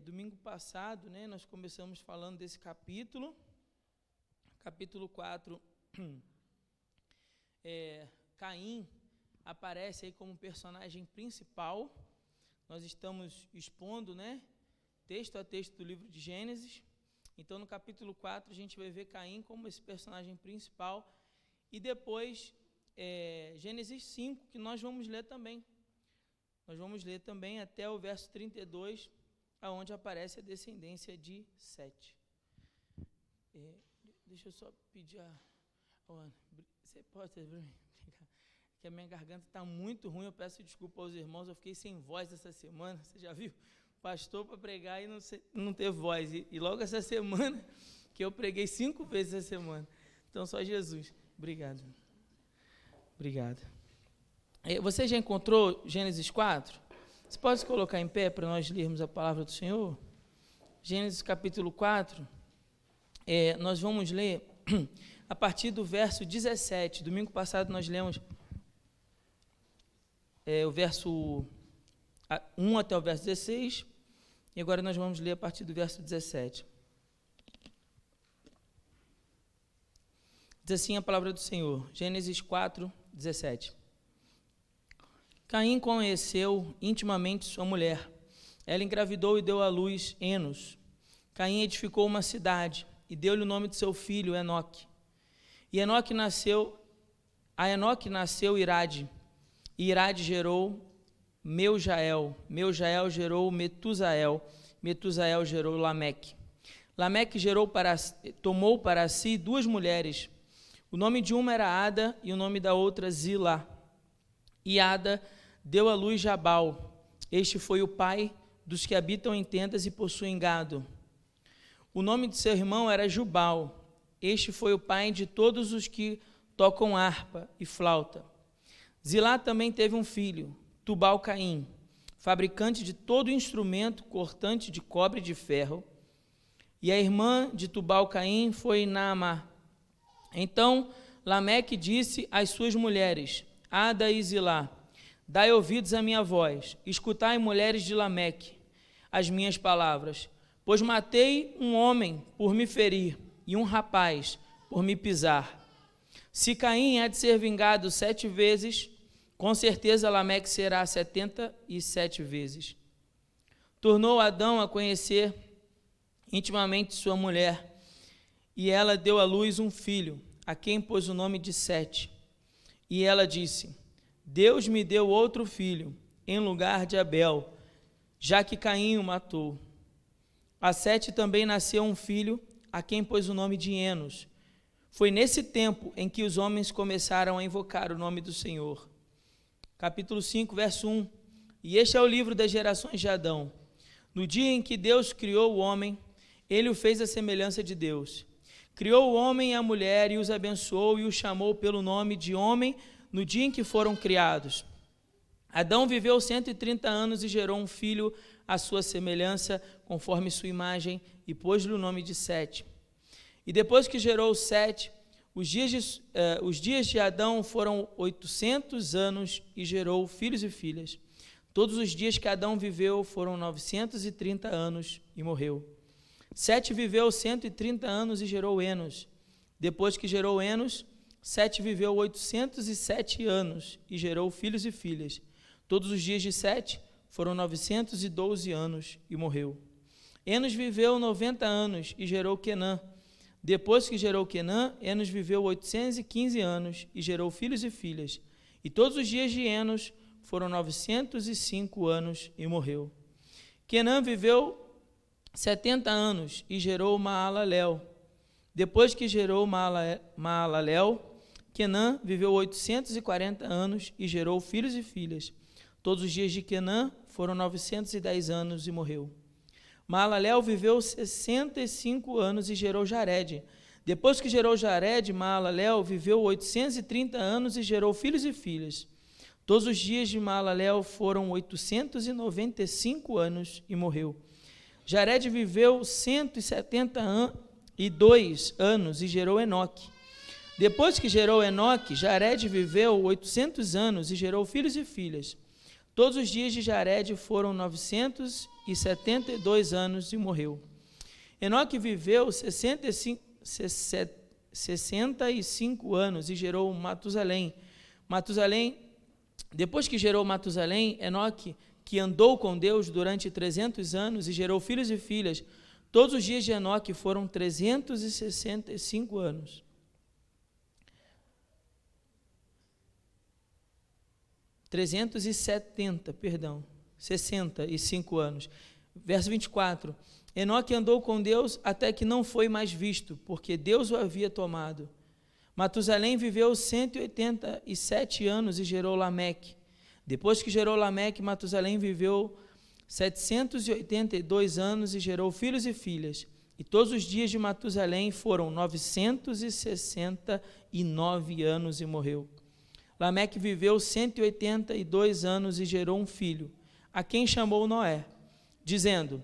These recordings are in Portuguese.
Domingo passado, né, nós começamos falando desse capítulo 4, Caim aparece aí como personagem principal. Nós estamos expondo, né, texto a texto do livro de Gênesis. Então, no capítulo 4, a gente vai ver Caim como esse personagem principal. E depois, Gênesis 5, que nós vamos ler também. Nós vamos ler também até o verso 32, aonde aparece a descendência de Sete. Deixa eu só pedir a Ana, você pode que a minha garganta está muito ruim, eu peço desculpa aos irmãos, eu fiquei sem voz essa semana, você já viu? Pastor para pregar e não ter voz, e logo essa semana, que eu preguei 5 vezes essa semana, então só Jesus. Obrigado. Você já encontrou Gênesis 4? Você pode se colocar em pé para nós lermos a palavra do Senhor? Gênesis capítulo 4, nós vamos ler a partir do verso 17. Domingo passado nós lemos o verso 1 até o verso 16, e agora nós vamos ler a partir do verso 17. Diz assim a palavra do Senhor, Gênesis 4, 17. Caim conheceu intimamente sua mulher. Ela engravidou e deu à luz Enos. Caim edificou uma cidade e deu-lhe o nome de seu filho, Enoque. E a Enoque nasceu Irade. E Irade gerou Meujael. Meujael gerou Metusael. Metusael gerou Lameque. Lameque tomou para si 2 mulheres. O nome de uma era Ada e o nome da outra Zila. E Ada deu à luz Jabal. Este foi o pai dos que habitam em tendas e possuem gado. O nome de seu irmão era Jubal. Este foi o pai de todos os que tocam harpa e flauta. Zilá também teve um filho, Tubal-Caim, fabricante de todo instrumento cortante de cobre e de ferro. E a irmã de Tubal-Caim foi Naamá. Então Lameque disse às suas mulheres, Ada e Zilá, dai ouvidos à minha voz, escutai, mulheres de Lameque, as minhas palavras, pois matei um homem por me ferir e um rapaz por me pisar. Se Caim há de ser vingado 7 vezes, com certeza Lameque será 77 vezes. Tornou Adão a conhecer intimamente sua mulher, e ela deu à luz um filho, a quem pôs o nome de Sete. E ela disse, Deus me deu outro filho, em lugar de Abel, já que Caim o matou. A Sete também nasceu um filho, a quem pôs o nome de Enos. Foi nesse tempo em que os homens começaram a invocar o nome do Senhor. Capítulo 5, verso 1. E este é o livro das gerações de Adão. No dia em que Deus criou o homem, ele o fez à semelhança de Deus. Criou o homem e a mulher e os abençoou e os chamou pelo nome de homem no dia em que foram criados. Adão viveu 130 anos e gerou um filho à sua semelhança, conforme sua imagem, e pôs-lhe o nome de Sete. E depois que gerou Sete, os dias de Adão foram 800 anos e gerou filhos e filhas. Todos os dias que Adão viveu foram 930 anos e morreu. Sete viveu 130 anos e gerou Enos. Depois que gerou Enos, Sete viveu 807 anos e gerou filhos e filhas. Todos os dias de Sete foram 912 anos e morreu. Enos viveu 90 anos e gerou Quenã. Depois que gerou Quenã, Enos viveu 815 anos e gerou filhos e filhas. E todos os dias de Enos foram 905 anos e morreu. Quenã viveu 70 anos e gerou Maalalel. Depois que gerou Maalalel, Quenã viveu 840 anos e gerou filhos e filhas. Todos os dias de Quenã foram 910 anos e morreu. Maalalel viveu 65 anos e gerou Jared. Depois que gerou Jared, Maalalel viveu 830 anos e gerou filhos e filhas. Todos os dias de Maalalel foram 895 anos e morreu. Jared viveu 172 anos e gerou Enoque. Depois que gerou Enoque, Jared viveu 800 anos e gerou filhos e filhas. Todos os dias de Jared foram 972 anos e morreu. Enoque viveu 65 anos e gerou Matusalém. Depois que gerou Matusalém, Enoque, que andou com Deus durante 300 anos e gerou filhos e filhas, todos os dias de Enoque foram 365 anos. 65 anos. Verso 24. Enoque andou com Deus até que não foi mais visto, porque Deus o havia tomado. Matusalém viveu 187 anos e gerou Lameque. Depois que gerou Lameque, Matusalém viveu 782 anos e gerou filhos e filhas. E todos os dias de Matusalém foram 969 anos e morreu. Lameque viveu 182 anos e gerou um filho, a quem chamou Noé, dizendo: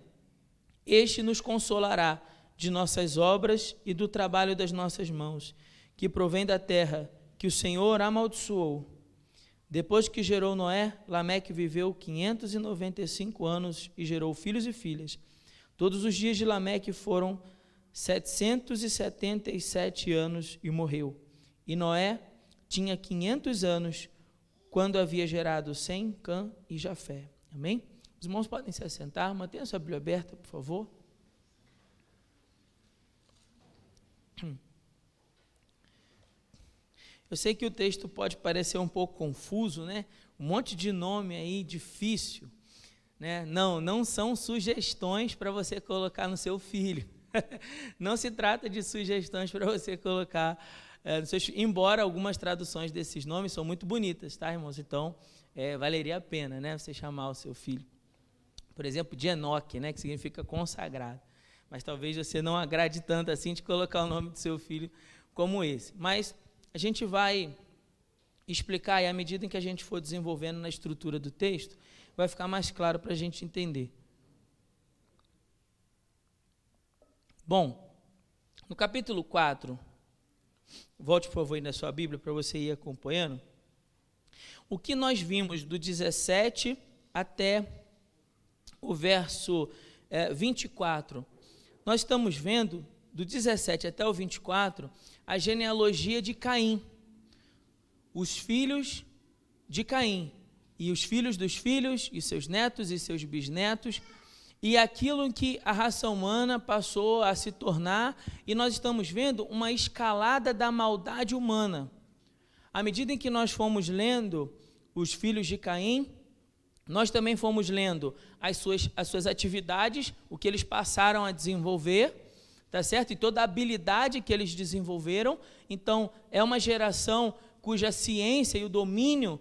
Este nos consolará de nossas obras e do trabalho das nossas mãos, que provém da terra, que o Senhor amaldiçoou. Depois que gerou Noé, Lameque viveu 595 anos e gerou filhos e filhas. Todos os dias de Lameque foram 777 anos e morreu. E Noé tinha 500 anos quando havia gerado Sem, Cã e Jafé. Amém? Os irmãos podem se assentar, mantenha sua Bíblia aberta, por favor. Eu sei que o texto pode parecer um pouco confuso, né? Um monte de nome aí difícil, né? Não são sugestões para você colocar no seu filho. Não se trata de sugestões para você colocar embora algumas traduções desses nomes são muito bonitas, tá, irmãos? Então, valeria a pena, né, você chamar o seu filho, por exemplo, de Enoque, né, que significa consagrado. Mas talvez você não agrade tanto assim de colocar o nome do seu filho como esse. Mas a gente vai explicar, e à medida em que a gente for desenvolvendo na estrutura do texto, vai ficar mais claro para a gente entender. Bom, no capítulo 4, volte, por favor, aí na sua Bíblia para você ir acompanhando. O que nós vimos do 17 até o verso 24, nós estamos vendo, do 17 até o 24, a genealogia de Caim, os filhos de Caim, e os filhos dos filhos, e seus netos e seus bisnetos, e aquilo em que a raça humana passou a se tornar, e nós estamos vendo uma escalada da maldade humana. À medida em que nós fomos lendo os filhos de Caim, nós também fomos lendo as suas atividades, o que eles passaram a desenvolver, tá certo? E toda a habilidade que eles desenvolveram. Então, é uma geração cuja ciência e o domínio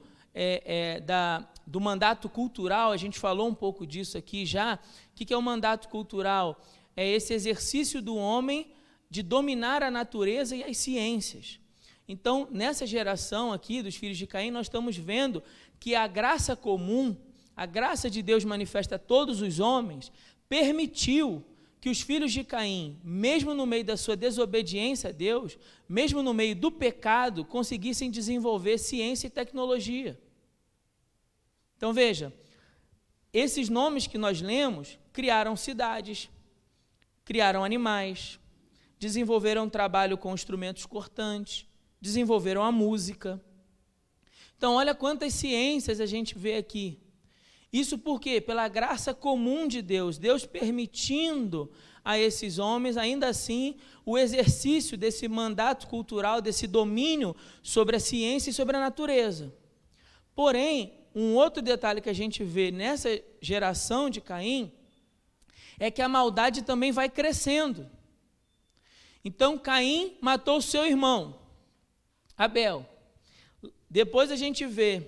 do mandato cultural, a gente falou um pouco disso aqui já. O que é o mandato cultural? É esse exercício do homem de dominar a natureza e as ciências. Então, nessa geração aqui dos filhos de Caim, nós estamos vendo que a graça comum, a graça de Deus manifesta a todos os homens, permitiu que os filhos de Caim, mesmo no meio da sua desobediência a Deus, mesmo no meio do pecado, conseguissem desenvolver ciência e tecnologia. Então, veja, esses nomes que nós lemos criaram cidades, criaram animais, desenvolveram trabalho com instrumentos cortantes, desenvolveram a música. Então, olha quantas ciências a gente vê aqui. Isso por quê? Pela graça comum de Deus, Deus permitindo a esses homens, ainda assim, o exercício desse mandato cultural, desse domínio sobre a ciência e sobre a natureza. Porém, um outro detalhe que a gente vê nessa geração de Caim é que a maldade também vai crescendo. Então, Caim matou seu irmão, Abel. Depois a gente vê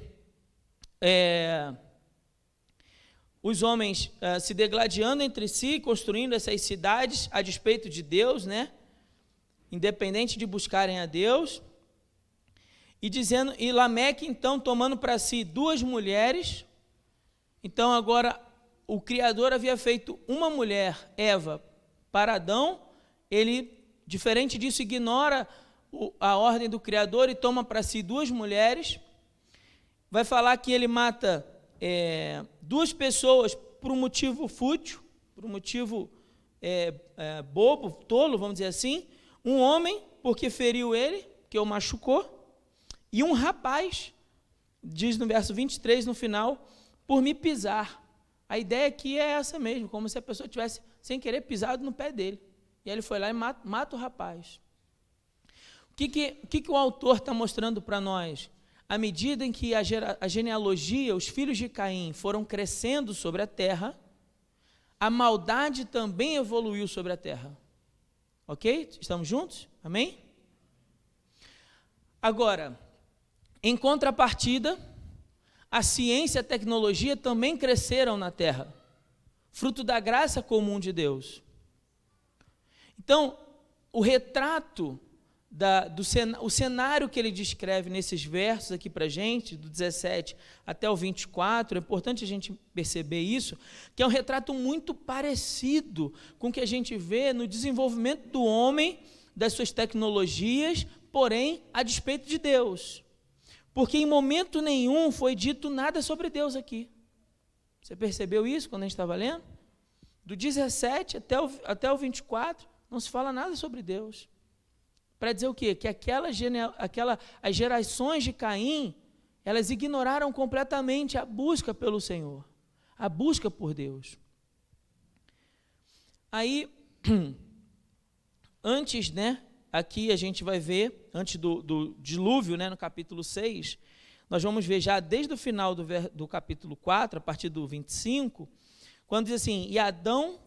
os homens se degladiando entre si, construindo essas cidades a despeito de Deus, né? Independente de buscarem a Deus. E Lameque, então, tomando para si 2 mulheres. Então, agora, o Criador havia feito uma mulher, Eva, para Adão. Ele, diferente disso, ignora a ordem do Criador e toma para si 2 mulheres. Vai falar que ele mata duas pessoas por um motivo fútil, por um motivo bobo, tolo, vamos dizer assim, um homem porque feriu ele, que o machucou, e um rapaz, diz no verso 23, no final, por me pisar. A ideia aqui é essa mesmo, como se a pessoa tivesse, sem querer, pisado no pé dele. E aí ele foi lá e mata o rapaz. O que o autor está mostrando para nós? À medida em que a genealogia, os filhos de Caim foram crescendo sobre a terra, a maldade também evoluiu sobre a terra. Ok? Estamos juntos? Amém? Agora, em contrapartida, a ciência e a tecnologia também cresceram na terra, fruto da graça comum de Deus. Então, o retrato, o cenário que ele descreve nesses versos aqui para a gente, do 17 até o 24, é importante a gente perceber isso, que é um retrato muito parecido com o que a gente vê no desenvolvimento do homem, das suas tecnologias, porém, a despeito de Deus. Porque em momento nenhum foi dito nada sobre Deus aqui. Você percebeu isso quando a gente estava lendo? Do 17 até o 24, não se fala nada sobre Deus. Para dizer o quê? Que as gerações de Caim, elas ignoraram completamente a busca pelo Senhor, a busca por Deus. Aí, antes, aqui a gente vai ver, antes do dilúvio, no capítulo 6, nós vamos ver já desde o final do capítulo 4, a partir do 25, quando diz assim, e Adão,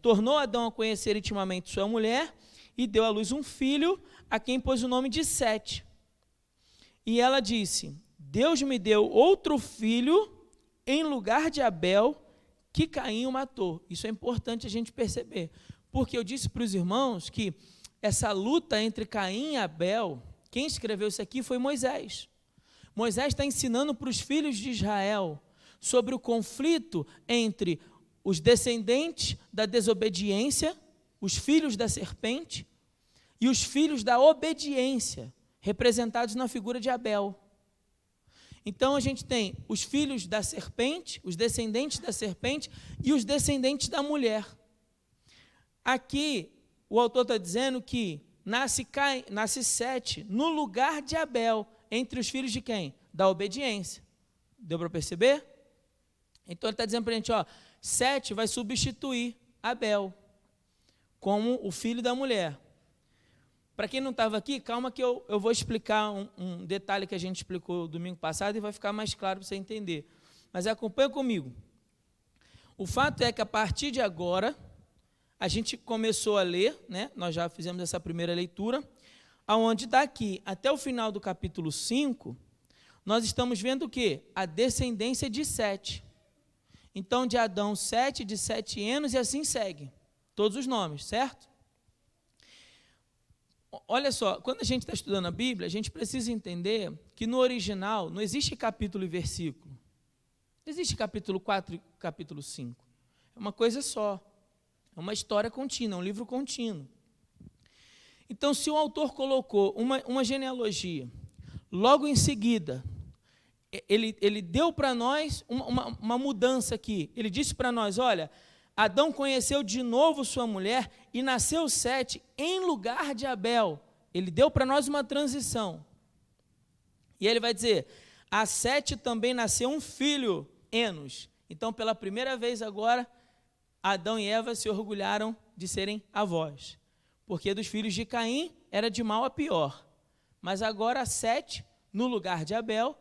tornou Adão a conhecer intimamente sua mulher, e deu à luz um filho, a quem pôs o nome de Sete. E ela disse, Deus me deu outro filho, em lugar de Abel, que Caim o matou. Isso é importante a gente perceber, porque eu disse para os irmãos que essa luta entre Caim e Abel, quem escreveu isso aqui foi Moisés. Moisés está ensinando para os filhos de Israel sobre o conflito entre os descendentes da desobediência, os filhos da serpente, e os filhos da obediência, representados na figura de Abel. Então a gente tem os filhos da serpente, os descendentes da serpente e os descendentes da mulher. Aqui, o autor está dizendo que nasce Sete no lugar de Abel, entre os filhos de quem? Da obediência. Deu para perceber? Então ele está dizendo para a gente, Sete vai substituir Abel como o filho da mulher. Para quem não estava aqui, calma que eu vou explicar um detalhe que a gente explicou domingo passado e vai ficar mais claro para você entender. Mas acompanha comigo. O fato é que a partir de agora, a gente começou a ler, nós já fizemos essa primeira leitura, aonde daqui até o final do capítulo 5, nós estamos vendo o quê? A descendência de Sete. Então, de Adão, Sete, de Sete Enos, e assim segue. Todos os nomes, certo? Olha só, quando a gente está estudando a Bíblia, a gente precisa entender que no original não existe capítulo e versículo. Não existe capítulo 4 e capítulo 5. É uma coisa só. É uma história contínua, um livro contínuo. Então, se o autor colocou uma genealogia, logo em seguida, ele deu para nós uma mudança aqui. Ele disse para nós, olha, Adão conheceu de novo sua mulher e nasceu Sete em lugar de Abel. Ele deu para nós uma transição. E ele vai dizer, a Sete também nasceu um filho, Enos. Então, pela primeira vez agora, Adão e Eva se orgulharam de serem avós. Porque dos filhos de Caim era de mal a pior. Mas agora Sete, no lugar de Abel,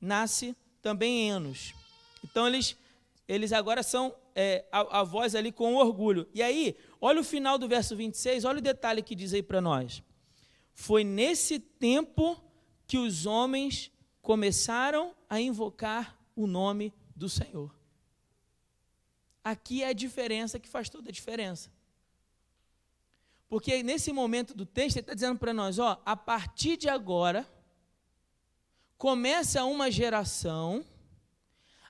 nasce também Enos. Então, eles agora são avós ali com orgulho. E aí, olha o final do verso 26, olha o detalhe que diz aí para nós. Foi nesse tempo que os homens começaram a invocar o nome do Senhor. Aqui é a diferença que faz toda a diferença. Porque nesse momento do texto, ele está dizendo para nós, a partir de agora, começa uma geração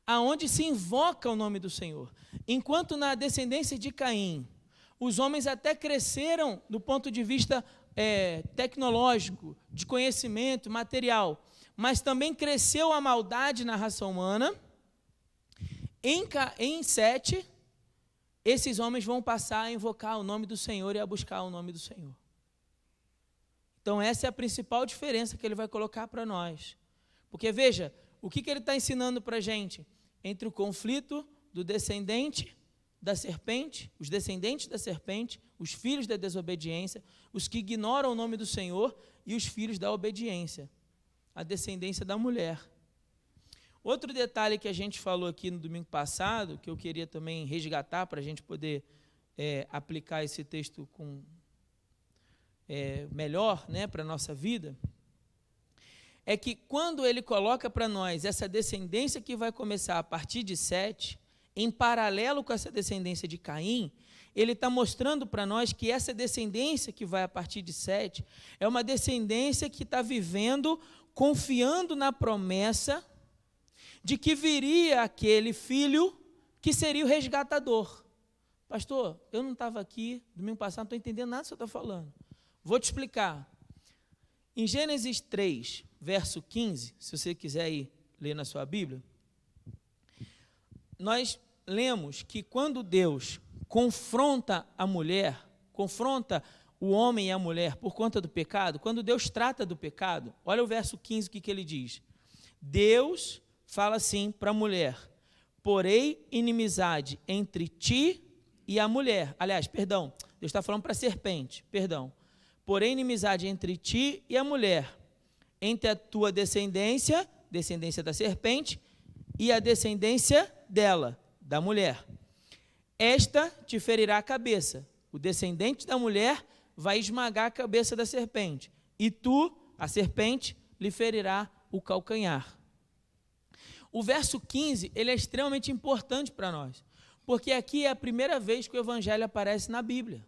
aonde se invoca o nome do Senhor. Enquanto na descendência de Caim, os homens até cresceram do ponto de vista tecnológico, de conhecimento, material, mas também cresceu a maldade na raça humana. Em Sete, esses homens vão passar a invocar o nome do Senhor e a buscar o nome do Senhor. Então, essa é a principal diferença que ele vai colocar para nós. Porque, veja, o que ele está ensinando para a gente? Entre o conflito do descendente da serpente, os descendentes da serpente, os filhos da desobediência, os que ignoram o nome do Senhor e os filhos da obediência, a descendência da mulher. Outro detalhe que a gente falou aqui no domingo passado, que eu queria também resgatar para a gente poder aplicar esse texto melhor, né, para a nossa vida, é que quando ele coloca para nós essa descendência que vai começar a partir de Sete, em paralelo com essa descendência de Caim, ele está mostrando para nós que essa descendência que vai a partir de Sete é uma descendência que está vivendo, confiando na promessa de que viria aquele filho que seria o resgatador. Pastor, eu não estava aqui domingo passado, não estou entendendo nada do que você está falando. Vou te explicar. Em Gênesis 3, verso 15, se você quiser ir ler na sua Bíblia, nós lemos que quando Deus confronta a mulher, confronta o homem e a mulher por conta do pecado, quando Deus trata do pecado, olha o verso 15, o que ele diz. Deus fala assim para a mulher: porém inimizade entre ti e a mulher. Aliás, perdão, Deus está falando para a serpente, perdão. Porém inimizade entre ti e a mulher, entre a tua descendência, descendência da serpente, e a descendência dela, da mulher. Esta te ferirá a cabeça. O descendente da mulher vai esmagar a cabeça da serpente. E tu, a serpente, lhe ferirá o calcanhar. O verso 15, ele é extremamente importante para nós, porque aqui é a primeira vez que o evangelho aparece na Bíblia.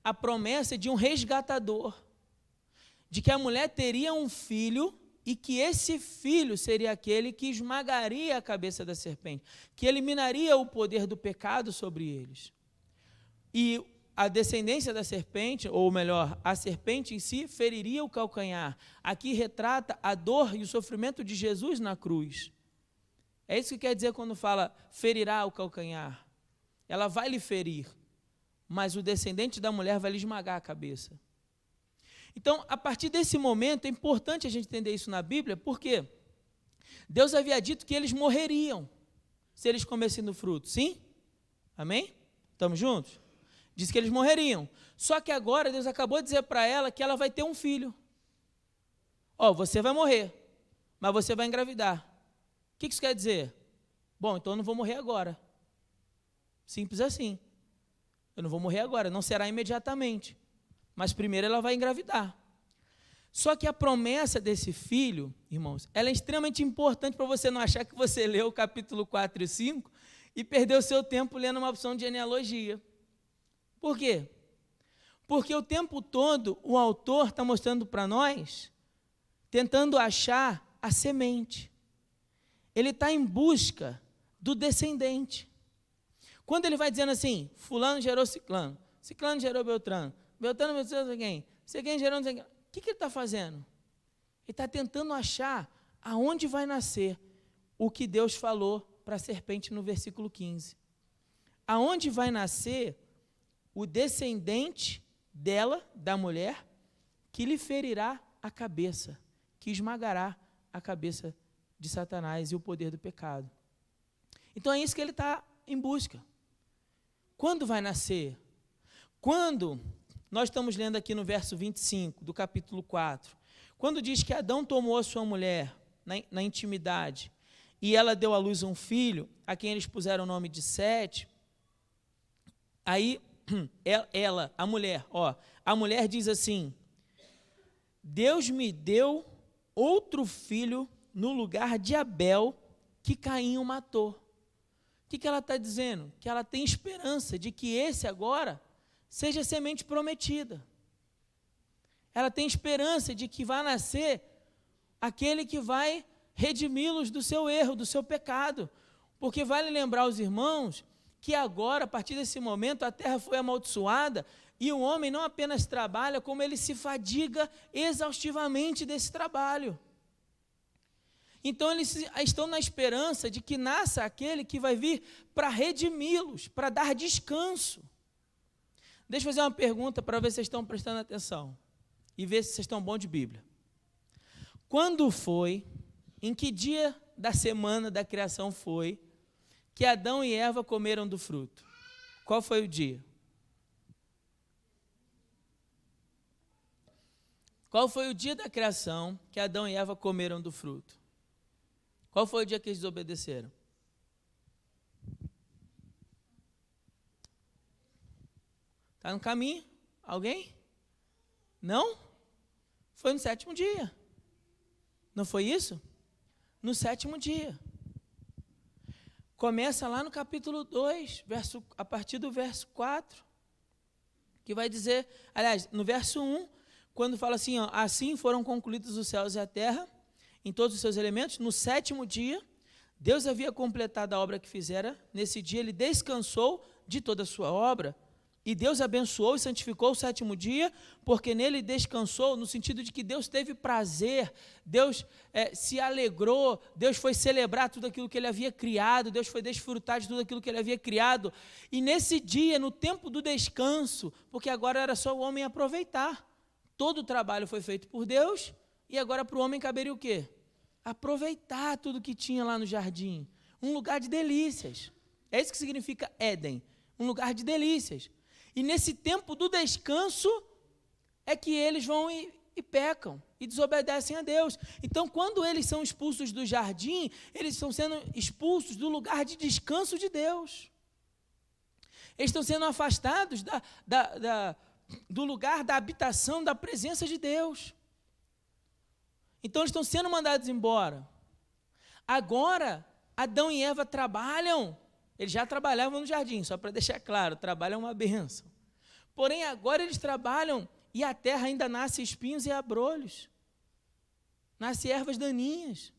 A promessa de um resgatador, de que a mulher teria um filho e que esse filho seria aquele que esmagaria a cabeça da serpente, que eliminaria o poder do pecado sobre eles. E a descendência da serpente, ou melhor, a serpente em si, feriria o calcanhar. Aqui retrata a dor e o sofrimento de Jesus na cruz. É isso que quer dizer quando fala ferirá o calcanhar. Ela vai lhe ferir, mas o descendente da mulher vai lhe esmagar a cabeça. Então, a partir desse momento, é importante a gente entender isso na Bíblia, porque Deus havia dito que eles morreriam se eles comessem do fruto, sim? Amém? Estamos juntos? Diz que eles morreriam. Só que agora Deus acabou de dizer para ela que ela vai ter um filho. Você vai morrer, mas você vai engravidar. O que isso quer dizer? Bom, então eu não vou morrer agora. Simples assim. Eu não vou morrer agora, não será imediatamente. Mas primeiro ela vai engravidar. Só que a promessa desse filho, irmãos, ela é extremamente importante para você não achar que você leu o capítulo 4 e 5 e perdeu seu tempo lendo uma opção de genealogia. Por quê? Porque o tempo todo o autor está mostrando para nós, tentando achar a semente. Ele está em busca do descendente. Quando ele vai dizendo assim, fulano gerou ciclano, ciclano gerou beltrano, beltrano gerou quem? Quem gerou não sei quem. O que ele está fazendo? Ele está tentando achar aonde vai nascer o que Deus falou para a serpente no versículo 15. Aonde vai nascer o descendente dela, da mulher, que lhe ferirá a cabeça, que esmagará a cabeça de Satanás e o poder do pecado. Então é isso que ele está em busca. Quando vai nascer? Quando nós estamos lendo aqui no verso 25 do capítulo 4, quando diz que Adão tomou a sua mulher na intimidade e ela deu à luz um filho, a quem eles puseram o nome de Sete, aí ela, a mulher diz assim: Deus me deu outro filho no lugar de Abel, que Caim o matou. O que ela está dizendo? Que ela tem esperança de que esse agora seja semente prometida. Ela tem esperança de que vai nascer aquele que vai redimi-los do seu erro, do seu pecado. Porque vale lembrar aos irmãos que agora, a partir desse momento, a terra foi amaldiçoada e o homem não apenas trabalha, como ele se fadiga exaustivamente desse trabalho. Então eles estão na esperança de que nasça aquele que vai vir para redimi-los, para dar descanso. Deixa eu fazer uma pergunta para ver se vocês estão prestando atenção e ver se vocês estão bons de Bíblia. Quando foi, em que dia da semana da criação foi, que Adão e Eva comeram do fruto? Qual foi o dia? Qual foi o dia da criação que Adão e Eva comeram do fruto? Qual foi o dia que eles desobedeceram? Está no caminho? Alguém? Não? Foi no 7º dia. Não foi isso? No 7º dia. Começa lá no capítulo 2, a partir do verso 4, que vai dizer, aliás, no verso 1, quando fala assim, ó, assim foram concluídos os céus e a terra, em todos os seus elementos, no 7º dia, Deus havia completado a obra que fizera, nesse dia ele descansou de toda a sua obra, e Deus abençoou e santificou o 7º dia, porque nele descansou, no sentido de que Deus teve prazer, Deus se alegrou, Deus foi celebrar tudo aquilo que ele havia criado, Deus foi desfrutar de tudo aquilo que ele havia criado, e nesse dia, no tempo do descanso, porque agora era só o homem aproveitar, todo o trabalho foi feito por Deus, e agora para o homem caberia o quê? Aproveitar tudo que tinha lá no jardim, um lugar de delícias, é isso que significa Éden, um lugar de delícias. E nesse tempo do descanso é que eles vão e pecam e desobedecem a Deus. Então, quando eles são expulsos do jardim, eles estão sendo expulsos do lugar de descanso de Deus. Eles estão sendo afastados do lugar da habitação, da presença de Deus. Então, eles estão sendo mandados embora. Agora, Adão e Eva trabalham. Eles já trabalhavam no jardim, só para deixar claro, trabalho é uma bênção. Porém, agora eles trabalham e a terra ainda nasce espinhos e abrolhos. Nasce ervas daninhas.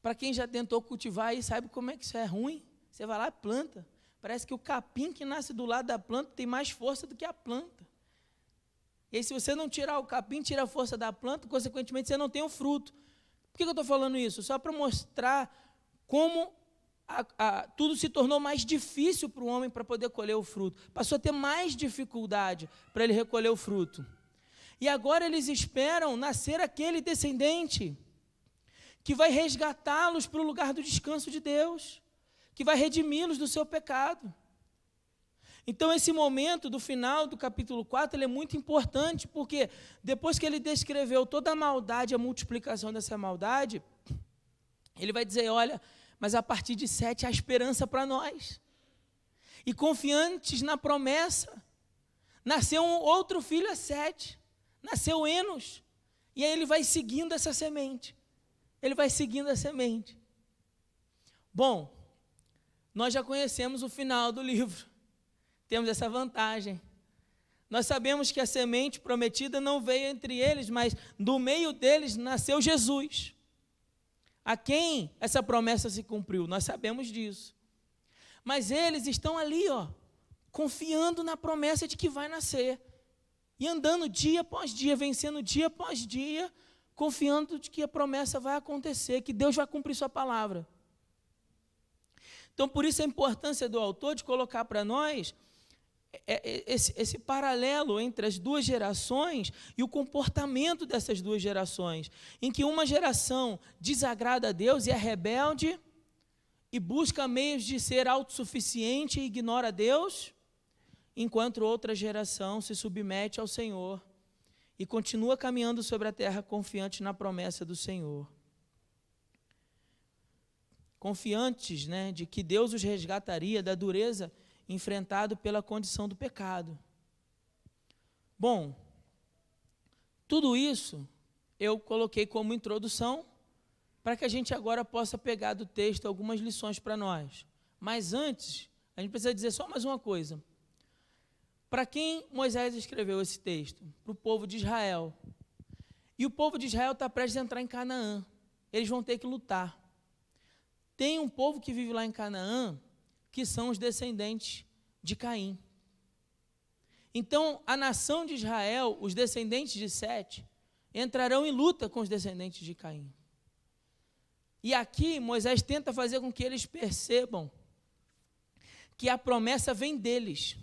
Para quem já tentou cultivar aí, sabe como é que isso é ruim? Você vai lá e planta. Parece que o capim que nasce do lado da planta tem mais força do que a planta. E aí, se você não tirar o capim, tira a força da planta, consequentemente você não tem o fruto. Por que eu estou falando isso? Só para mostrar como tudo se tornou mais difícil para o homem para poder colher o fruto. Passou a ter mais dificuldade para ele recolher o fruto. E agora eles esperam nascer aquele descendente que vai resgatá-los para o lugar do descanso de Deus, que vai redimi-los do seu pecado. Então, esse momento do final do capítulo 4, ele é muito importante, porque depois que ele descreveu toda a maldade, a multiplicação dessa maldade, ele vai dizer, olha, mas a partir de 7 há esperança para nós. E confiantes na promessa, nasceu um outro filho a 7, nasceu Enos, e aí ele vai seguindo essa semente. Ele vai seguindo a semente. Bom, nós já conhecemos o final do livro. Temos essa vantagem. Nós sabemos que a semente prometida não veio entre eles, mas do meio deles nasceu Jesus. A quem essa promessa se cumpriu? Nós sabemos disso. Mas eles estão ali, confiando na promessa de que vai nascer. E andando dia após dia, vencendo dia após dia, confiando de que a promessa vai acontecer, que Deus vai cumprir sua palavra. Então, por isso a importância do autor de colocar para nós esse paralelo entre as duas gerações e o comportamento dessas duas gerações, em que uma geração desagrada a Deus e é rebelde e busca meios de ser autossuficiente e ignora Deus, enquanto outra geração se submete ao Senhor e continua caminhando sobre a terra confiante na promessa do Senhor. Confiantes, de que Deus os resgataria da dureza enfrentado pela condição do pecado. Bom, tudo isso eu coloquei como introdução para que a gente agora possa pegar do texto algumas lições para nós. Mas antes, a gente precisa dizer só mais uma coisa. Para quem Moisés escreveu esse texto? Para o povo de Israel. E o povo de Israel está prestes a entrar em Canaã. Eles vão ter que lutar. Tem um povo que vive lá em Canaã, que são os descendentes de Caim. Então, a nação de Israel, os descendentes de Sete, entrarão em luta com os descendentes de Caim. E aqui Moisés tenta fazer com que eles percebam que a promessa vem deles,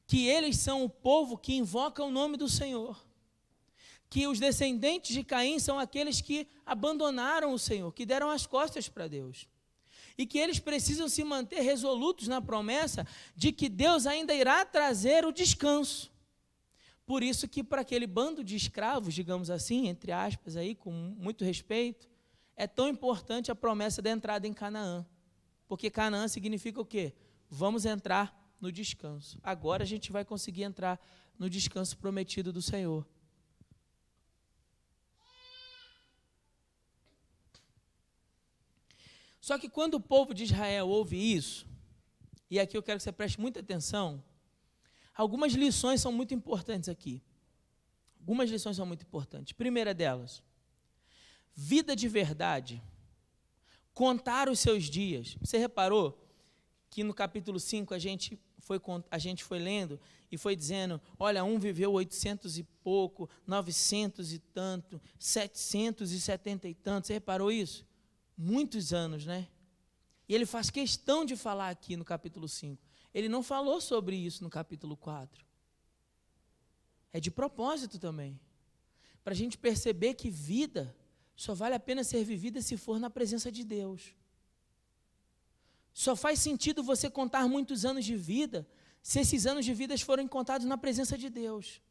que eles são o povo que invoca o nome do Senhor, que os descendentes de Caim são aqueles que abandonaram o Senhor, que deram as costas para Deus, e que eles precisam se manter resolutos na promessa de que Deus ainda irá trazer o descanso. Por isso que para aquele bando de escravos, digamos assim, entre aspas, aí, com muito respeito, é tão importante a promessa da entrada em Canaã, porque Canaã significa o quê? Vamos entrar no descanso. Agora a gente vai conseguir entrar no descanso prometido do Senhor. Só que quando o povo de Israel ouve isso, e aqui eu quero que você preste muita atenção, algumas lições são muito importantes aqui. Algumas lições são muito importantes. Primeira delas, vida de verdade, contar os seus dias. Você reparou que no capítulo 5 a gente foi lendo e foi dizendo, olha, um viveu 800 e pouco, 900 e tanto, 770 e tanto. Você reparou isso? Muitos anos, né? E ele faz questão de falar aqui no capítulo 5. Ele não falou sobre isso no capítulo 4. É de propósito também, para a gente perceber que vida só vale a pena ser vivida se for na presença de Deus. Só faz sentido você contar muitos anos de vida se esses anos de vida forem contados na presença de Deus.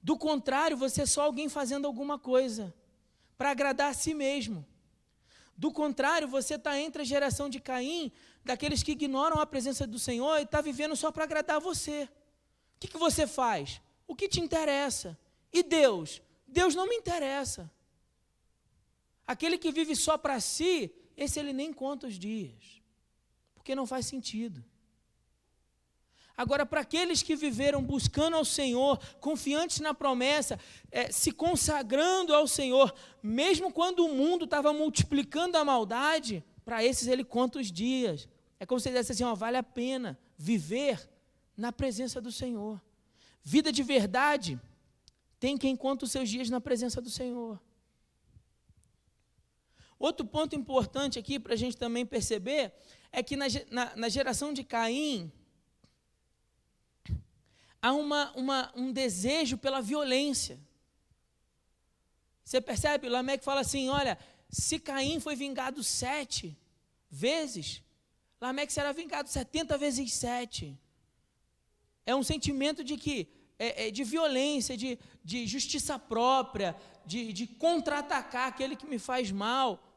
Do contrário, você é só alguém fazendo alguma coisa para agradar a si mesmo. Do contrário, você está entre a geração de Caim, daqueles que ignoram a presença do Senhor e está vivendo só para agradar a você. O que você faz? O que te interessa? E Deus? Deus não me interessa. Aquele que vive só para si, esse ele nem conta os dias, porque não faz sentido. Agora, para aqueles que viveram buscando ao Senhor, confiantes na promessa, se consagrando ao Senhor, mesmo quando o mundo estava multiplicando a maldade, para esses ele conta os dias. É como se ele dissesse assim, vale a pena viver na presença do Senhor. Vida de verdade tem quem conta os seus dias na presença do Senhor. Outro ponto importante aqui para a gente também perceber é que na geração de Caim há um desejo pela violência. Você percebe? Lameque fala assim, olha, se Caim foi vingado 7 vezes, Lameque será vingado 70 vezes 7. É um sentimento de que de violência, de justiça própria, de contra-atacar aquele que me faz mal.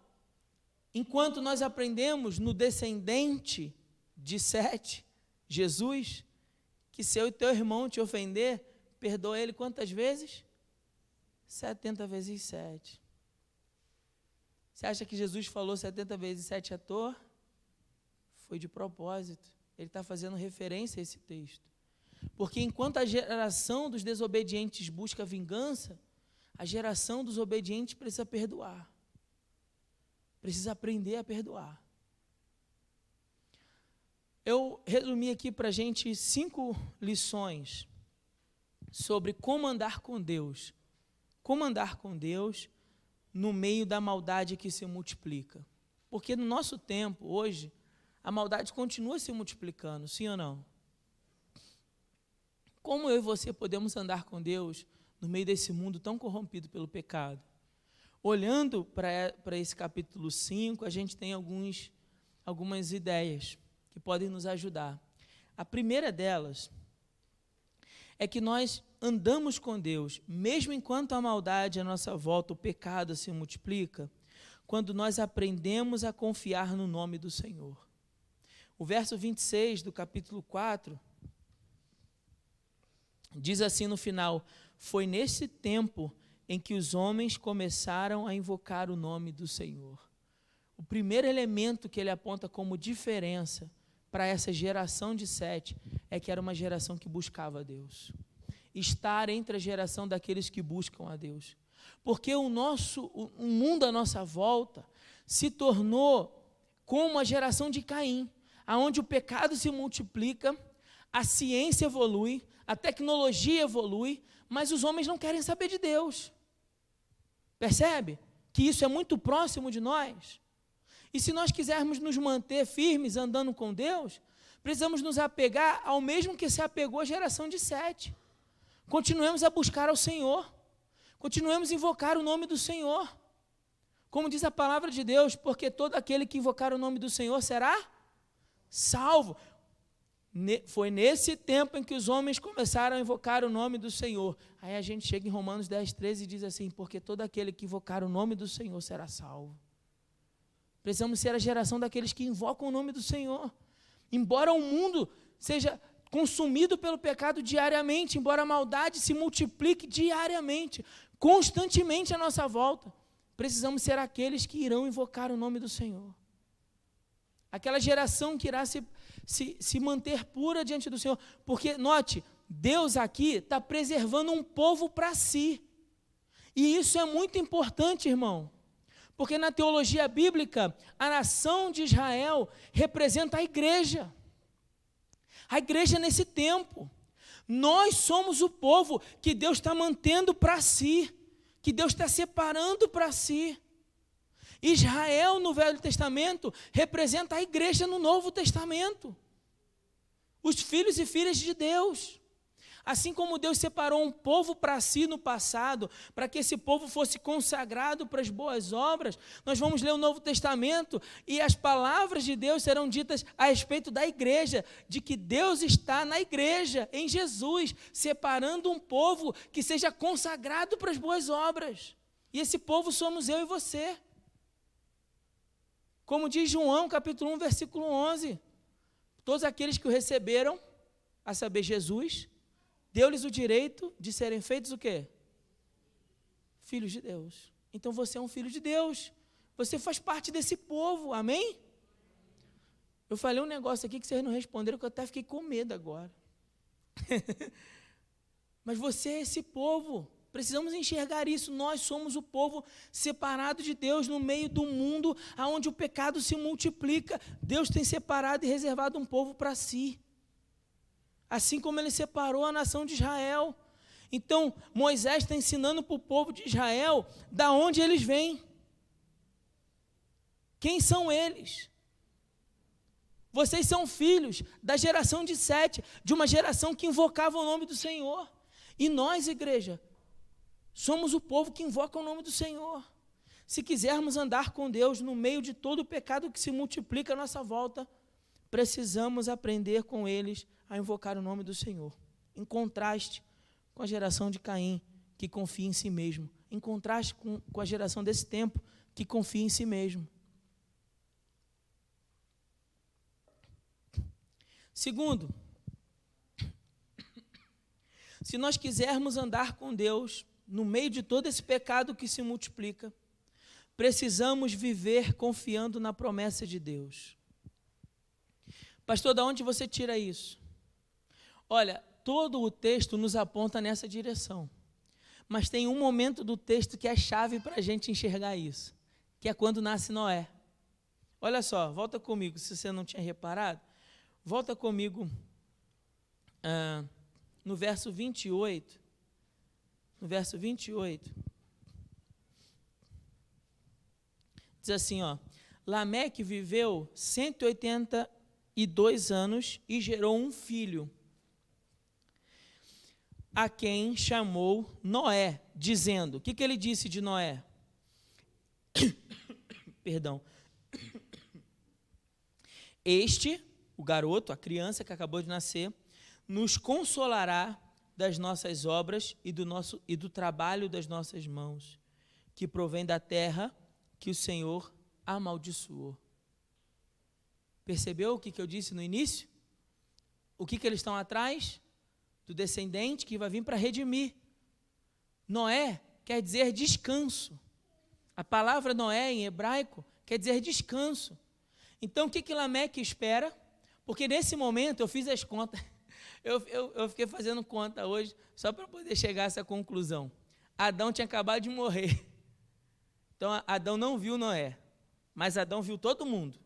Enquanto nós aprendemos no descendente de Sete, Jesus, que se eu e teu irmão te ofender, perdoa ele quantas vezes? 70 vezes 7. Você acha que Jesus falou 70 vezes 7 à toa? Foi de propósito. Ele está fazendo referência a esse texto. Porque enquanto a geração dos desobedientes busca vingança, a geração dos obedientes precisa perdoar. Precisa aprender a perdoar. Eu resumi aqui para a gente 5 lições sobre como andar com Deus. Como andar com Deus no meio da maldade que se multiplica. Porque no nosso tempo, hoje, a maldade continua se multiplicando, sim ou não? Como eu e você podemos andar com Deus no meio desse mundo tão corrompido pelo pecado? Olhando para esse capítulo 5, a gente tem algumas ideias que podem nos ajudar. A primeira delas é que nós andamos com Deus, mesmo enquanto a maldade à nossa volta, o pecado se multiplica, quando nós aprendemos a confiar no nome do Senhor. O verso 26 do capítulo 4 diz assim no final, foi nesse tempo em que os homens começaram a invocar o nome do Senhor. O primeiro elemento que ele aponta como diferença para essa geração de Sete é que era uma geração que buscava a Deus. Estar entre a geração daqueles que buscam a Deus. Porque o mundo à nossa volta se tornou como a geração de Caim, aonde o pecado se multiplica, a ciência evolui, a tecnologia evolui, mas os homens não querem saber de Deus. Percebe? Que isso é muito próximo de nós. E se nós quisermos nos manter firmes andando com Deus, precisamos nos apegar ao mesmo que se apegou a geração de Sete. Continuemos a buscar ao Senhor. Continuemos a invocar o nome do Senhor. Como diz a palavra de Deus, porque todo aquele que invocar o nome do Senhor será salvo. Foi nesse tempo em que os homens começaram a invocar o nome do Senhor. Aí a gente chega em Romanos 10, 13 e diz assim, porque todo aquele que invocar o nome do Senhor será salvo. Precisamos ser a geração daqueles que invocam o nome do Senhor. Embora o mundo seja consumido pelo pecado diariamente, embora a maldade se multiplique diariamente, constantemente à nossa volta, precisamos ser aqueles que irão invocar o nome do Senhor. Aquela geração que irá se manter pura diante do Senhor. Porque, note, Deus aqui está preservando um povo para si. E isso é muito importante, irmão. Porque na teologia bíblica, a nação de Israel representa a igreja. A igreja nesse tempo. Nós somos o povo que Deus está mantendo para si. Que Deus está separando para si. Israel no Velho Testamento representa a igreja no Novo Testamento. Os filhos e filhas de Deus. Assim como Deus separou um povo para si no passado, para que esse povo fosse consagrado para as boas obras, nós vamos ler o Novo Testamento e as palavras de Deus serão ditas a respeito da igreja, de que Deus está na igreja, em Jesus, separando um povo que seja consagrado para as boas obras. E esse povo somos eu e você. Como diz João, capítulo 1, versículo 11, todos aqueles que o receberam, a saber, Jesus, deu-lhes o direito de serem feitos o quê? Filhos de Deus. Então você é um filho de Deus. Você faz parte desse povo, amém? Eu falei um negócio aqui que vocês não responderam, que eu até fiquei com medo agora. Mas você é esse povo. Precisamos enxergar isso. Nós somos o povo separado de Deus no meio do mundo onde o pecado se multiplica. Deus tem separado e reservado um povo para si. Assim como ele separou a nação de Israel. Então, Moisés está ensinando para o povo de Israel da onde eles vêm. Quem são eles? Vocês são filhos da geração de Sete, de uma geração que invocava o nome do Senhor. E nós, igreja, somos o povo que invoca o nome do Senhor. Se quisermos andar com Deus no meio de todo o pecado que se multiplica à nossa volta, precisamos aprender com eles a invocar o nome do Senhor. Em contraste com a geração de Caim, que confia em si mesmo. Em contraste com a geração desse tempo, que confia em si mesmo. Segundo, se nós quisermos andar com Deus no meio de todo esse pecado que se multiplica, precisamos viver confiando na promessa de Deus. Pastor, de onde você tira isso? Olha, todo o texto nos aponta nessa direção, mas tem um momento do texto que é chave para a gente enxergar isso, que é quando nasce Noé. Olha só, volta comigo, se você não tinha reparado, volta comigo no verso 28, diz assim, Lameque viveu 182 anos e gerou um filho, a quem chamou Noé, dizendo, o que ele disse de Noé? Perdão. Este, o garoto, a criança que acabou de nascer, nos consolará das nossas obras e do trabalho das nossas mãos, que provém da terra que o Senhor amaldiçoou. Percebeu o que eu disse no início? O que eles estão atrás? Do descendente que vai vir para redimir. Noé quer dizer descanso. A palavra Noé em hebraico quer dizer descanso. Então o que Lameque espera? Porque nesse momento eu fiz as contas, eu fiquei fazendo conta hoje, só para poder chegar a essa conclusão. Adão tinha acabado de morrer. Então Adão não viu Noé, mas Adão viu todo mundo.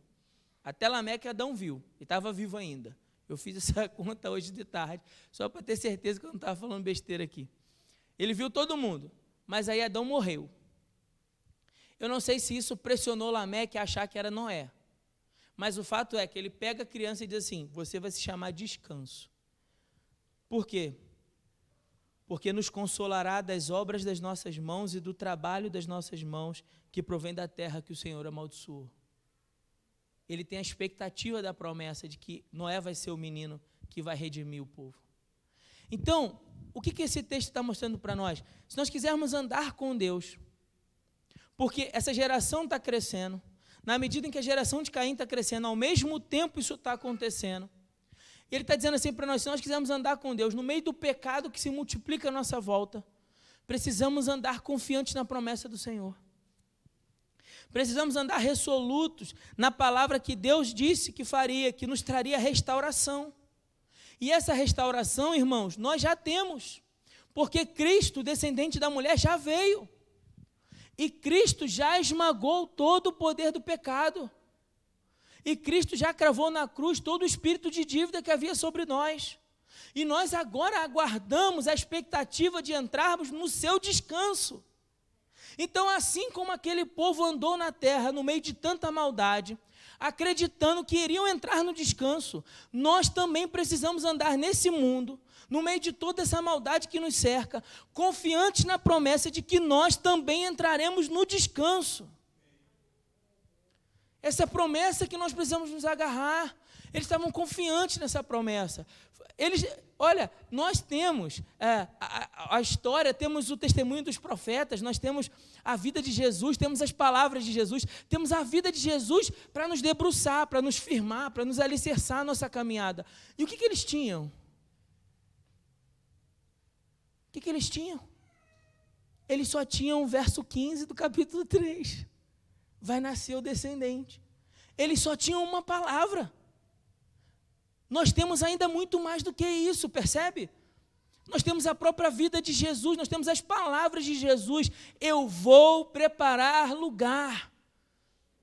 Até Lameque Adão viu, e estava vivo ainda. Eu fiz essa conta hoje de tarde, só para ter certeza que eu não estava falando besteira aqui. Ele viu todo mundo, mas aí Adão morreu. Eu não sei se isso pressionou Lameque a achar que era Noé, mas o fato é que ele pega a criança e diz assim: você vai se chamar Descanso. Por quê? Porque nos consolará das obras das nossas mãos e do trabalho das nossas mãos, que provém da terra que o Senhor amaldiçoou. Ele tem a expectativa da promessa de que Noé vai ser o menino que vai redimir o povo. Então, o que esse texto está mostrando para nós? Se nós quisermos andar com Deus, porque essa geração está crescendo, na medida em que a geração de Caim está crescendo, ao mesmo tempo isso está acontecendo, e ele está dizendo assim para nós: se nós quisermos andar com Deus, no meio do pecado que se multiplica à nossa volta, precisamos andar confiantes na promessa do Senhor. Precisamos andar resolutos na palavra que Deus disse que faria, que nos traria restauração. E essa restauração, irmãos, nós já temos, porque Cristo, descendente da mulher, já veio. E Cristo já esmagou todo o poder do pecado. E Cristo já cravou na cruz todo o espírito de dívida que havia sobre nós. E nós agora aguardamos a expectativa de entrarmos no seu descanso. Então, assim como aquele povo andou na terra, no meio de tanta maldade, acreditando que iriam entrar no descanso, nós também precisamos andar nesse mundo, no meio de toda essa maldade que nos cerca, confiantes na promessa de que nós também entraremos no descanso. Essa promessa que nós precisamos nos agarrar. Eles estavam confiantes nessa promessa. Olha, nós temos a história, temos o testemunho dos profetas, nós temos a vida de Jesus, temos as palavras de Jesus, temos a vida de Jesus para nos debruçar, para nos firmar, para nos alicerçar a nossa caminhada. E o que eles tinham? O que eles tinham? Eles só tinham o verso 15 do capítulo 3. Vai nascer o descendente. Eles só tinham uma palavra. Nós temos ainda muito mais do que isso, percebe? Nós temos a própria vida de Jesus, nós temos as palavras de Jesus. Eu vou preparar lugar.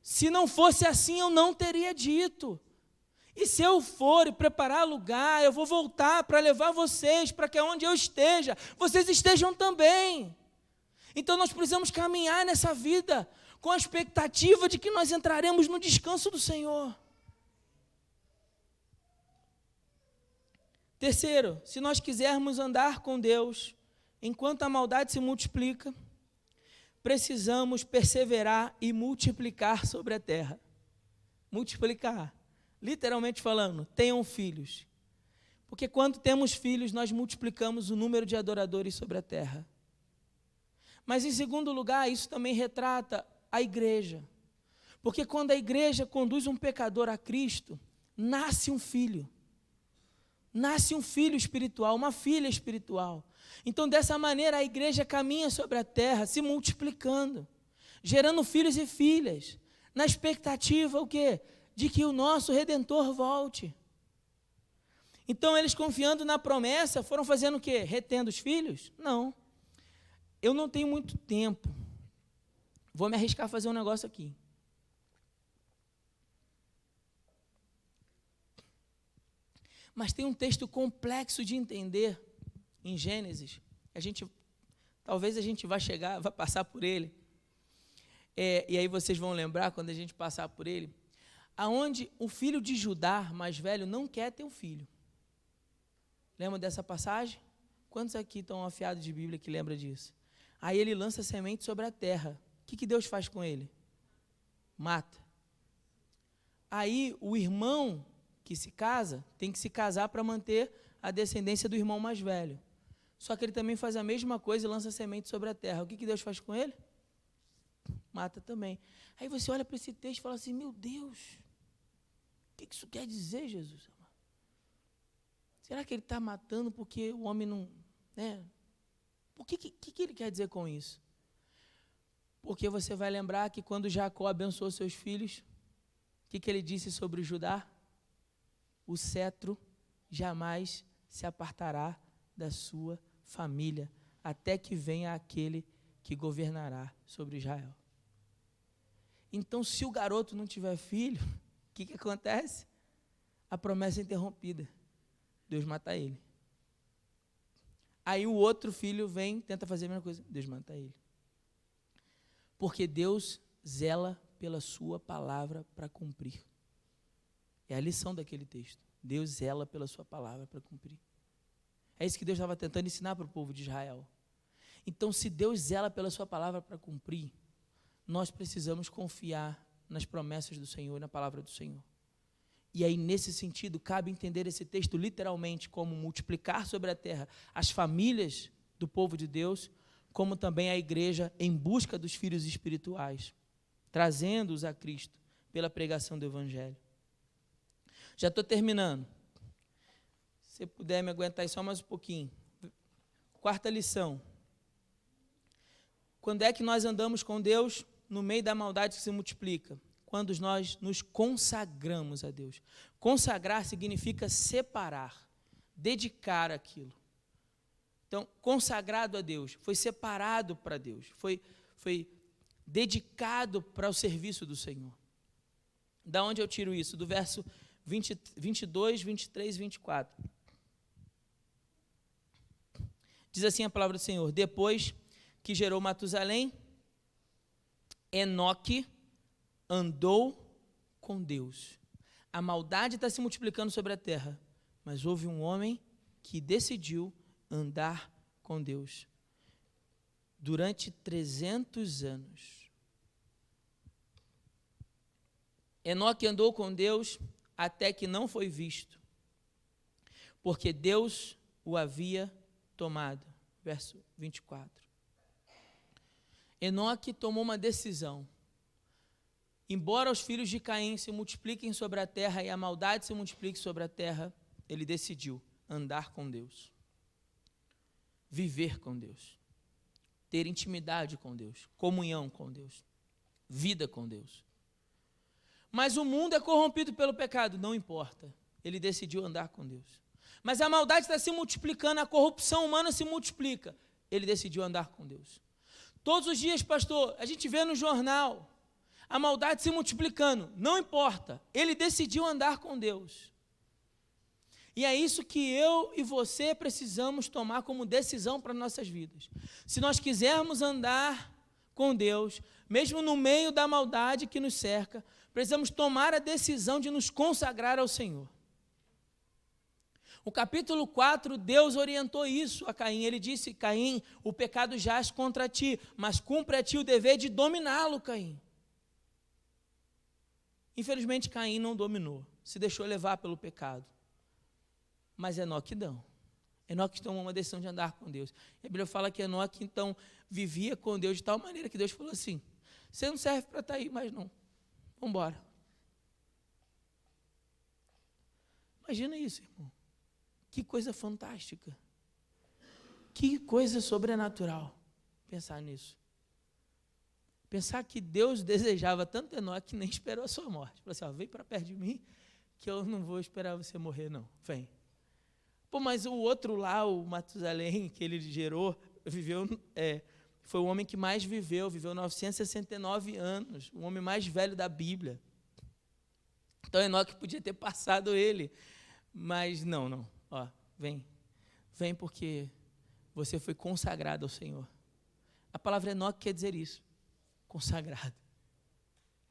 Se não fosse assim, eu não teria dito. E se eu for e preparar lugar, eu vou voltar para levar vocês, para que onde eu esteja, vocês estejam também. Então nós precisamos caminhar nessa vida com a expectativa de que nós entraremos no descanso do Senhor. Terceiro, se nós quisermos andar com Deus, enquanto a maldade se multiplica, precisamos perseverar e multiplicar sobre a terra. Multiplicar, literalmente falando, tenham filhos. Porque quando temos filhos, nós multiplicamos o número de adoradores sobre a terra. Mas em segundo lugar, isso também retrata a igreja. Porque quando a igreja conduz um pecador a Cristo, nasce um filho. Nasce um filho espiritual, uma filha espiritual. Então, dessa maneira, a igreja caminha sobre a terra, se multiplicando, gerando filhos e filhas, na expectativa, o quê? De que o nosso Redentor volte. Então, eles confiando na promessa, foram fazendo o quê? Retendo os filhos? Não. Eu não tenho muito tempo. Vou me arriscar a fazer um negócio aqui. Mas tem um texto complexo de entender em Gênesis. Talvez a gente vai passar por ele. E aí vocês vão lembrar quando a gente passar por ele. Aonde o filho de Judá, mais velho, não quer ter um filho. Lembra dessa passagem? Quantos aqui estão afiados de Bíblia que lembram disso? Aí ele lança semente sobre a terra. O que Deus faz com ele? Mata. Aí o irmão que se casa, tem que se casar para manter a descendência do irmão mais velho. Só que ele também faz a mesma coisa e lança semente sobre a terra. O que Deus faz com ele? Mata também. Aí você olha para esse texto e fala assim, meu Deus, o que isso quer dizer, Jesus? Será que ele está matando porque o homem não... O que ele quer dizer com isso? Porque você vai lembrar que quando Jacó abençoou seus filhos, o que ele disse sobre Judá? O cetro jamais se apartará da sua família, até que venha aquele que governará sobre Israel. Então, se o garoto não tiver filho, o que acontece? a promessa é interrompida. Deus mata ele. Aí o outro filho vem, tenta fazer a mesma coisa. Deus mata ele. Porque Deus zela pela sua palavra para cumprir. É a lição daquele texto. Deus zela pela sua palavra para cumprir. É isso que Deus estava tentando ensinar para o povo de Israel. Então, se Deus zela pela sua palavra para cumprir, nós precisamos confiar nas promessas do Senhor e na palavra do Senhor. E aí, nesse sentido, cabe entender esse texto literalmente como multiplicar sobre a terra as famílias do povo de Deus, como também a igreja em busca dos filhos espirituais, trazendo-os a Cristo pela pregação do Evangelho. Já estou terminando. Se você puder me aguentar aí só mais um pouquinho. Quarta lição. Quando é que nós andamos com Deus no meio da maldade que se multiplica? Quando nós nos consagramos a Deus. Consagrar significa separar, dedicar aquilo. Então, consagrado a Deus, foi separado para Deus, foi dedicado para o serviço do Senhor. Da onde eu tiro isso? Do verso 22, 23 e 24. Diz assim a palavra do Senhor: depois que gerou Matusalém, Enoque andou com Deus. A maldade está se multiplicando sobre a terra, mas houve um homem que decidiu andar com Deus durante 300 anos. Enoque andou com Deus até que não foi visto, porque Deus o havia tomado. Verso 24. Enoque tomou uma decisão. Embora os filhos de Caim se multipliquem sobre a terra e a maldade se multiplique sobre a terra, ele decidiu andar com Deus, viver com Deus, ter intimidade com Deus, comunhão com Deus, vida com Deus. Mas o mundo é corrompido pelo pecado, não importa, ele decidiu andar com Deus. Mas a maldade está se multiplicando, a corrupção humana se multiplica, ele decidiu andar com Deus. Todos os dias, pastor, a gente vê no jornal a maldade se multiplicando, não importa, ele decidiu andar com Deus. E é isso que eu e você precisamos tomar como decisão para nossas vidas. Se nós quisermos andar com Deus, mesmo no meio da maldade que nos cerca, precisamos tomar a decisão de nos consagrar ao Senhor. O capítulo 4, Deus orientou isso a Caim. Ele disse: Caim, o pecado jaz contra ti, mas cumpre a ti o dever de dominá-lo, Caim. Infelizmente, Caim não dominou, se deixou levar pelo pecado. Mas Enoque não. Enoque tomou uma decisão de andar com Deus. E a Bíblia fala que Enoque, então, vivia com Deus de tal maneira que Deus falou assim: você não serve para estar aí mais não, vamos embora. Imagina isso, irmão. Que coisa fantástica. Que coisa sobrenatural pensar nisso. Pensar que Deus desejava tanto Enoque que nem esperou a sua morte. Falou assim: ó, vem para perto de mim que eu não vou esperar você morrer não, vem. Pô, mas o outro lá, o Matusalém, que ele gerou, viveu, foi o homem que mais viveu 969 anos, o homem mais velho da Bíblia. Então Enoque podia ter passado ele, mas não, ó, vem porque você foi consagrado ao Senhor. A palavra Enoque quer dizer isso, consagrado.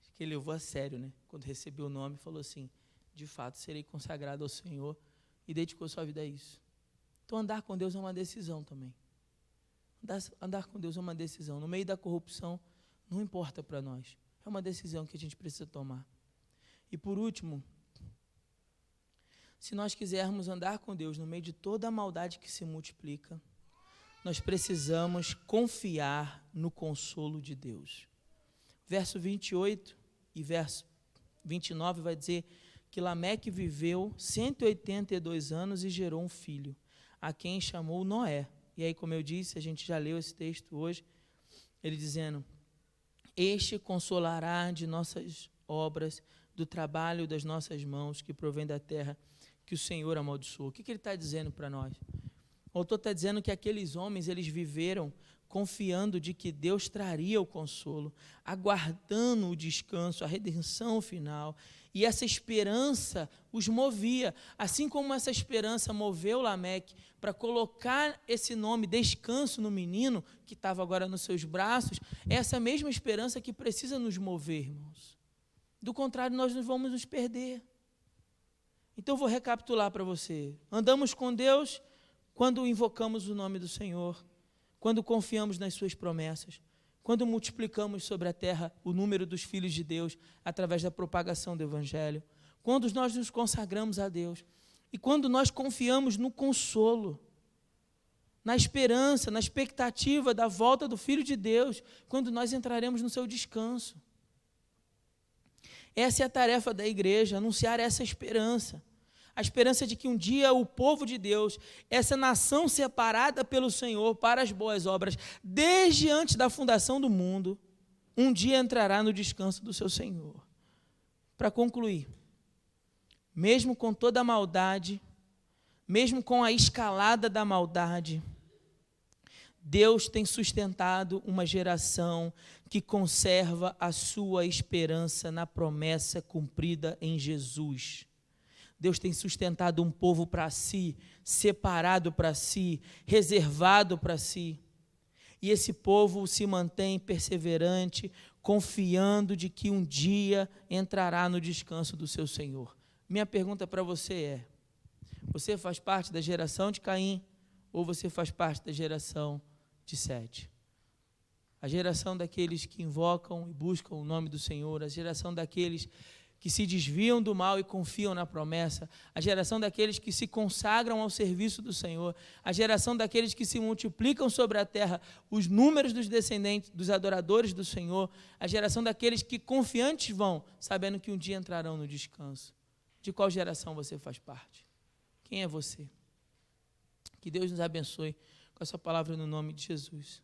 Acho que ele levou a sério, né? Quando recebeu o nome, falou assim: de fato, serei consagrado ao Senhor, e dedicou sua vida a isso. Então, andar com Deus é uma decisão também. Andar com Deus é uma decisão. No meio da corrupção, não importa para nós. É uma decisão que a gente precisa tomar. E por último, se nós quisermos andar com Deus no meio de toda a maldade que se multiplica, nós precisamos confiar no consolo de Deus. Verso 28 e verso 29 vai dizer que Lameque viveu 182 anos e gerou um filho, a quem chamou Noé. E aí, como eu disse, a gente já leu esse texto hoje, ele dizendo: este consolará de nossas obras, do trabalho das nossas mãos, que provém da terra, que o Senhor amaldiçoou. O que ele está dizendo para nós? O autor está dizendo que aqueles homens, eles viveram confiando de que Deus traria o consolo, aguardando o descanso, a redenção final. E essa esperança os movia, assim como essa esperança moveu Lameque para colocar esse nome descanso no menino, que estava agora nos seus braços, é essa mesma esperança que precisa nos mover, irmãos. Do contrário, nós nos vamos nos perder. Então, eu vou recapitular para você. Andamos com Deus quando invocamos o nome do Senhor, quando confiamos nas suas promessas, quando multiplicamos sobre a terra o número dos filhos de Deus através da propagação do Evangelho, quando nós nos consagramos a Deus e quando nós confiamos no consolo, na esperança, na expectativa da volta do Filho de Deus, quando nós entraremos no seu descanso. Essa é a tarefa da igreja, anunciar essa esperança. A esperança de que um dia o povo de Deus, essa nação separada pelo Senhor para as boas obras, desde antes da fundação do mundo, um dia entrará no descanso do seu Senhor. Para concluir, mesmo com toda a maldade, mesmo com a escalada da maldade, Deus tem sustentado uma geração que conserva a sua esperança na promessa cumprida em Jesus. Deus tem sustentado um povo para si, separado para si, reservado para si. E esse povo se mantém perseverante, confiando de que um dia entrará no descanso do seu Senhor. Minha pergunta para você é: você faz parte da geração de Caim ou você faz parte da geração de Sete? A geração daqueles que invocam e buscam o nome do Senhor, a geração daqueles que se desviam do mal e confiam na promessa, a geração daqueles que se consagram ao serviço do Senhor, a geração daqueles que se multiplicam sobre a terra os números dos descendentes, dos adoradores do Senhor, a geração daqueles que confiantes vão, sabendo que um dia entrarão no descanso. De qual geração você faz parte? Quem é você? Que Deus nos abençoe com essa palavra no nome de Jesus.